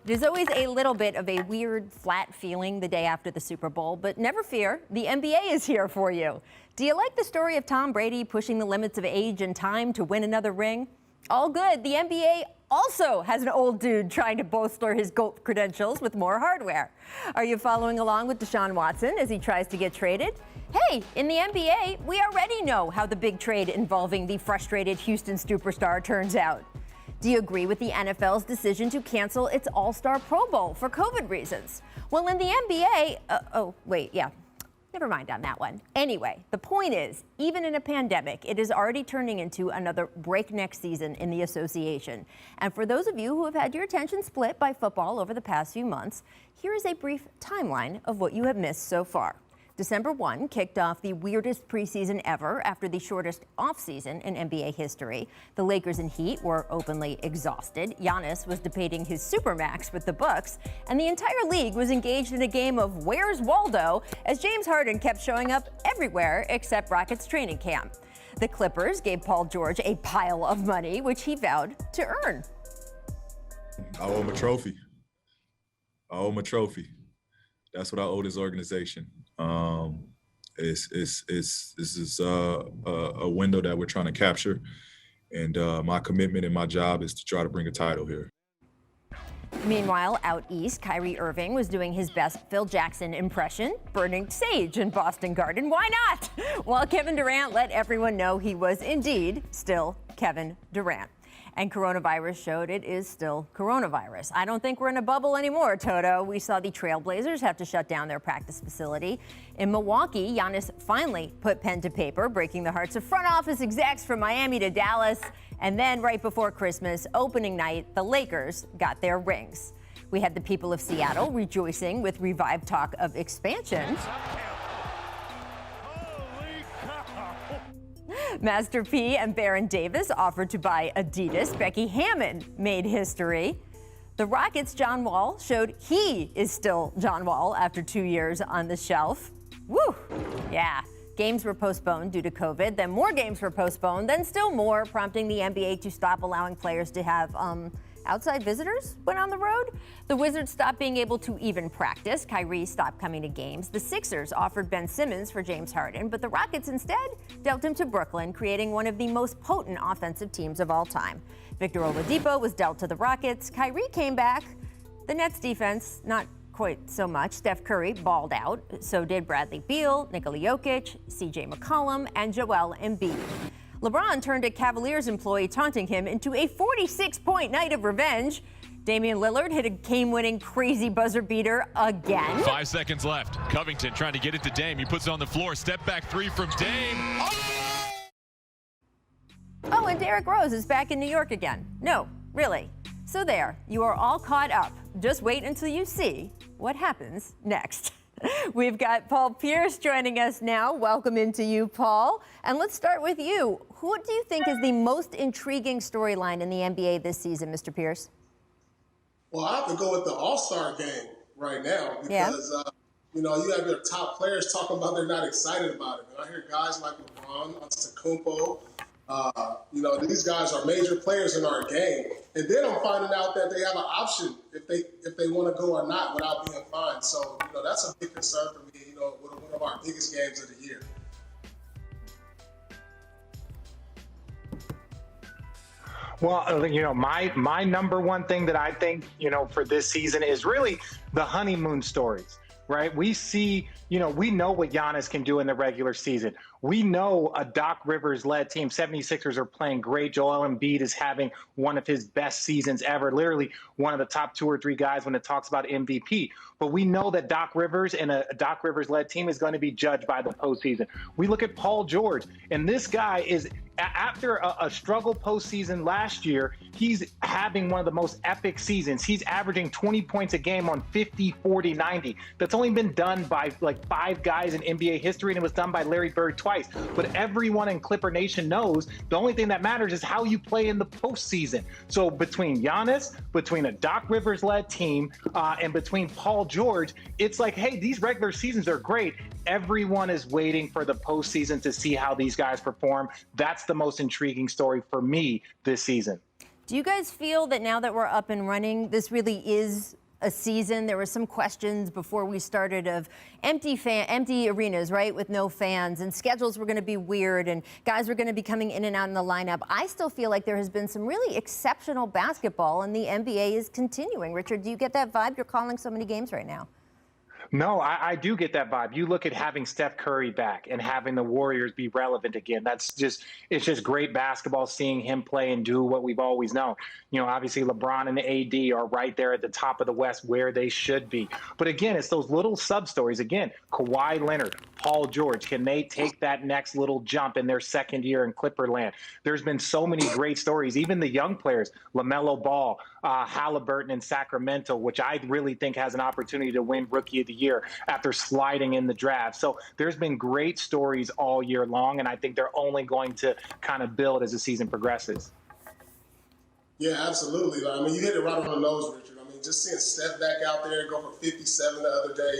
There's always a little bit of a weird, flat feeling the day after the Super Bowl, but never fear, the NBA is here for you. Do you like the story of Tom Brady pushing the limits of age and time to win another ring? All good. The NBA also has an old dude trying to bolster his GOAT credentials with more hardware. Are you following along with Deshaun Watson as he tries to get traded? Hey, in the NBA, we already know how the big trade involving the frustrated Houston superstar turns out. Do you agree with the NFL's decision to cancel its All-Star Pro Bowl for COVID reasons? Well, in the NBA, never mind on that one. Anyway, the point is, even in a pandemic, it is already turning into another breakneck season in the association. And for those of you who have had your attention split by football over the past few months, here is a brief timeline of what you have missed so far. December 1 kicked off the weirdest preseason ever after the shortest offseason in NBA history. The Lakers and Heat were openly exhausted. Giannis was debating his supermax with the Bucks, and the entire league was engaged in a game of Where's Waldo as James Harden kept showing up everywhere except Rockets training camp. The Clippers gave Paul George a pile of money, which he vowed to earn. I owe him a trophy. That's what I owe this organization. This is a window that we're trying to capture, and my commitment and my job is to try to bring a title here. Meanwhile, out east, Kyrie Irving was doing his best Phil Jackson impression, burning sage in Boston Garden. Why not? While Kevin Durant let everyone know he was indeed still Kevin Durant. And coronavirus showed it is still coronavirus. I don't think we're in a bubble anymore, Toto. We saw the Trailblazers have to shut down their practice facility. In Milwaukee, Giannis finally put pen to paper, breaking the hearts of front office execs from Miami to Dallas. And then right before Christmas, opening night, the Lakers got their rings. We had the people of Seattle rejoicing with revived talk of expansion. Master P and Baron Davis offered to buy Adidas. Becky Hammon made history. The Rockets' John Wall showed he is still John Wall after 2 years on the shelf. Woo! Yeah. Games were postponed due to COVID. Then more games were postponed. Then still more, prompting the NBA to stop allowing players to have outside visitors when on the road. The Wizards stopped being able to even practice. Kyrie stopped coming to games. The Sixers offered Ben Simmons for James Harden, but the Rockets instead dealt him to Brooklyn, creating one of the most potent offensive teams of all time. Victor Oladipo was dealt to the Rockets. Kyrie came back. The Nets defense, not quite so much. Steph Curry balled out. So did Bradley Beal, Nikola Jokic, CJ McCollum, and Joel Embiid. LeBron turned a Cavaliers employee taunting him into a 46-point night of revenge. Damian Lillard hit a game-winning crazy buzzer beater again. 5 seconds left. Covington trying to get it to Dame. He puts it on the floor. Step back three from Dame. Oh, and Derrick Rose is back in New York again. No, really. So there, you are all caught up. Just wait until you see what happens next. We've got Paul Pierce joining us now. Welcome into you, Paul. And let's start with you. Who do you think is the most intriguing storyline in the NBA this season, Mr. Pierce? Well, I have to go with the All-Star game right now because, you have your top players talking about they're not excited about it. And I hear guys like LeBron, Antetokounmpo, these guys are major players in our game. And then I'm finding out that they have an option if they want to go or not without being fined. So, that's a big concern for me, one of our biggest games of the year. Well, my number one thing that I think, for this season is really the honeymoon stories, right? We see, we know what Giannis can do in the regular season. We know a Doc Rivers-led team, 76ers, are playing great. Joel Embiid is having one of his best seasons ever, literally one of the top 2 or 3 guys when it talks about MVP. But we know that Doc Rivers and a Doc Rivers-led team is going to be judged by the postseason. We look at Paul George, and this guy is, after a struggle postseason last year, he's having one of the most epic seasons. He's averaging 20 points a game on 50, 40, 90. That's only been done by like 5 guys in NBA history, and it was done by Larry Bird twice. But everyone in Clipper Nation knows the only thing that matters is how you play in the postseason. So between Giannis, between a Doc Rivers-led team, and between Paul George, it's like, hey, these regular seasons are great. Everyone is waiting for the postseason to see how these guys perform. That's the most intriguing story for me this season. Do you guys feel that now that we're up and running, this really is a season? There were some questions before we started of empty arenas, right, with no fans, and schedules were going to be weird, and guys were going to be coming in and out in the lineup. I still feel like there has been some really exceptional basketball, and the NBA is continuing. Richard, do you get that vibe? You're calling so many games right now. No, I do get that vibe. You look at having Steph Curry back and having the Warriors be relevant again. It's just great basketball, seeing him play and do what we've always known. You know, obviously LeBron and AD are right there at the top of the West where they should be. But again, it's those little sub-stories. Again, Kawhi Leonard, Paul George, can they take that next little jump in their second year in Clipperland? There's been so many great stories. Even the young players, LaMelo Ball, Halliburton in Sacramento, which I really think has an opportunity to win Rookie of the Year after sliding in the draft. So there's been great stories all year long, and I think they're only going to kind of build as the season progresses. Yeah, absolutely. I mean, you hit it right on the nose, Richard. I mean, just seeing Steph back out there go for 57 the other day,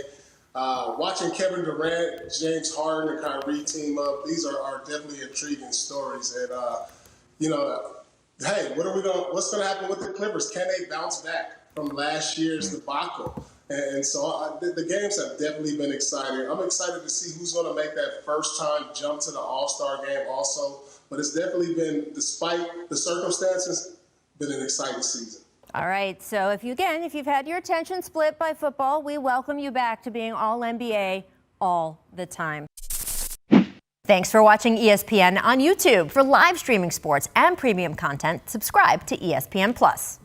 watching Kevin Durant, James Harden, and Kyrie team up, these are definitely intriguing stories. And, you know, hey, what's going to happen with the Clippers? Can they bounce back from last year's debacle? And so the games have definitely been exciting. I'm excited to see who's going to make that first-time jump to the All-Star game also. But it's definitely been, despite the circumstances, been an exciting season. All right, so if you've had your attention split by football, we welcome you back to being all NBA all the time. Thanks for watching ESPN on YouTube. For live streaming sports and premium content, subscribe to ESPN+.